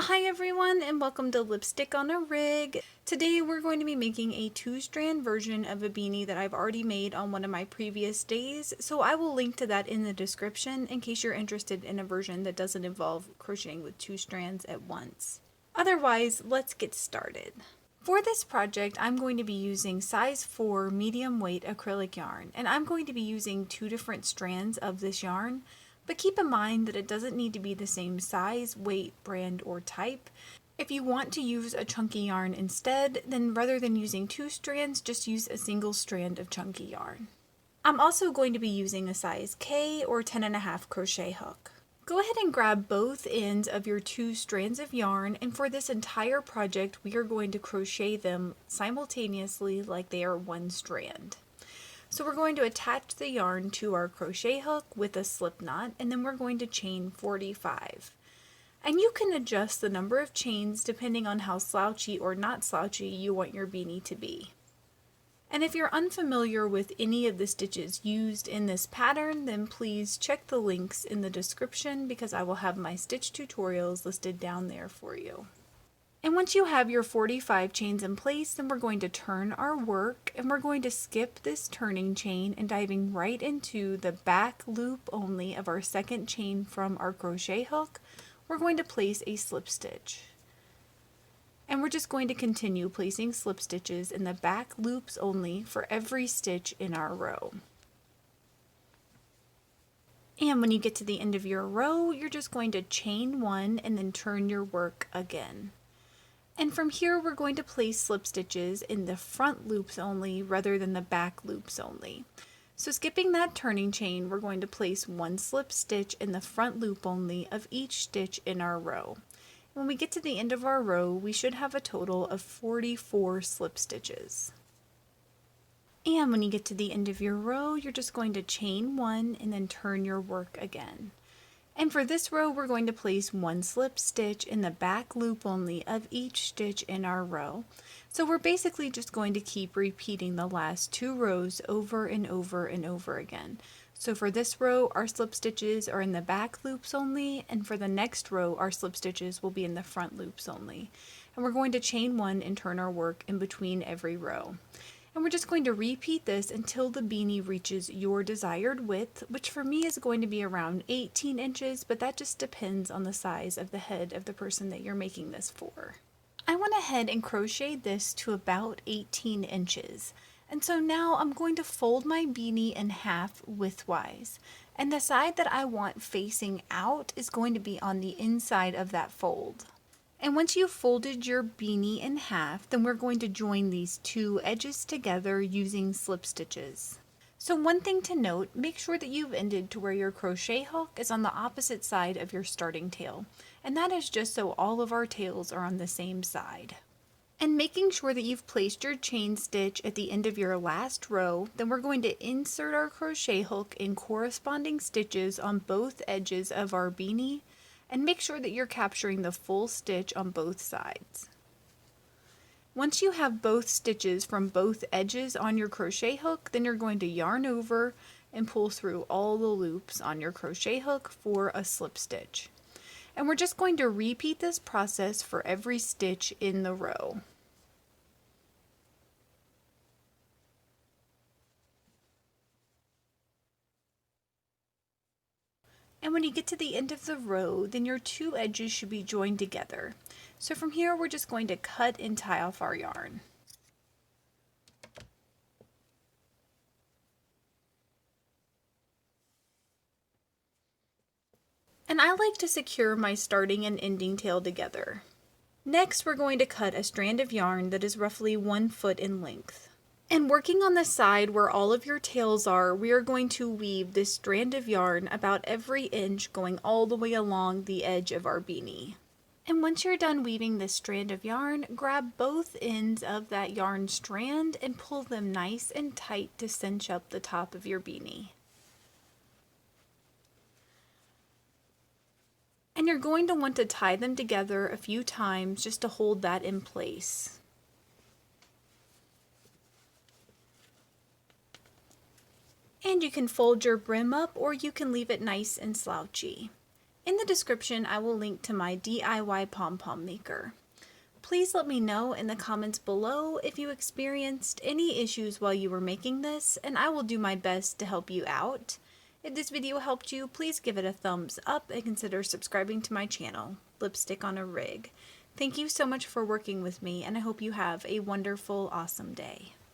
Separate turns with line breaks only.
Hi everyone and welcome to Lipstick on a Rig. Today we're going to be making a two-strand version of a beanie that I've already made on one of my previous days, so I will link to that in the description in case you're interested in a version that doesn't involve crocheting with two strands at once. Otherwise, let's get started. For this project, I'm going to be using size 4 medium weight acrylic yarn, and I'm going to be using two different strands of this yarn. But keep in mind that it doesn't need to be the same size, weight, brand, or type. If you want to use a chunky yarn instead, then rather than using two strands, just use a single strand of chunky yarn. I'm also going to be using a size K or 10.5 crochet hook. Go ahead and grab both ends of your two strands of yarn, and for this entire project we are going to crochet them simultaneously like they are one strand. So we're going to attach the yarn to our crochet hook with a slip knot, and then we're going to chain 45. And you can adjust the number of chains depending on how slouchy or not slouchy you want your beanie to be. And if you're unfamiliar with any of the stitches used in this pattern, then please check the links in the description because I will have my stitch tutorials listed down there for you. And once you have your 45 chains in place, then we're going to turn our work, and we're going to skip this turning chain and diving right into the back loop only of our second chain from our crochet hook. We're going to place a slip stitch. And we're just going to continue placing slip stitches in the back loops only for every stitch in our row. And when you get to the end of your row, you're just going to chain one and then turn your work again. And from here we're going to place slip stitches in the front loops only rather than the back loops only. So skipping that turning chain, we're going to place one slip stitch in the front loop only of each stitch in our row. When we get to the end of our row, we should have a total of 44 slip stitches. And when you get to the end of your row, you're just going to chain one and then turn your work again. And for this row, we're going to place one slip stitch in the back loop only of each stitch in our row. So we're basically just going to keep repeating the last two rows over and over and over again. So for this row, our slip stitches are in the back loops only, and for the next row, our slip stitches will be in the front loops only. And we're going to chain one and turn our work in between every row. And we're just going to repeat this until the beanie reaches your desired width, which for me is going to be around 18 inches, but that just depends on the size of the head of the person that you're making this for. I went ahead and crocheted this to about 18 inches. And so now I'm going to fold my beanie in half widthwise. And the side that I want facing out is going to be on the inside of that fold. And once you've folded your beanie in half, then we're going to join these two edges together using slip stitches. So one thing to note, make sure that you've ended to where your crochet hook is on the opposite side of your starting tail. And that is just so all of our tails are on the same side. And making sure that you've placed your chain stitch at the end of your last row, then we're going to insert our crochet hook in corresponding stitches on both edges of our beanie. And make sure that you're capturing the full stitch on both sides. Once you have both stitches from both edges on your crochet hook, then you're going to yarn over and pull through all the loops on your crochet hook for a slip stitch. And we're just going to repeat this process for every stitch in the row. And when you get to the end of the row, then your two edges should be joined together. So from here, we're just going to cut and tie off our yarn. And I like to secure my starting and ending tail together. Next, we're going to cut a strand of yarn that is roughly 1 foot in length. And working on the side where all of your tails are, we are going to weave this strand of yarn about every inch going all the way along the edge of our beanie. And once you're done weaving this strand of yarn, grab both ends of that yarn strand and pull them nice and tight to cinch up the top of your beanie. And you're going to want to tie them together a few times just to hold that in place. And you can fold your brim up or you can leave it nice and slouchy. In the description, I will link to my DIY pom-pom maker. Please let me know in the comments below if you experienced any issues while you were making this, and I will do my best to help you out. If this video helped you, please give it a thumbs up and consider subscribing to my channel, Lipstick on a Rig. Thank you so much for working with me, and I hope you have a wonderful, awesome day.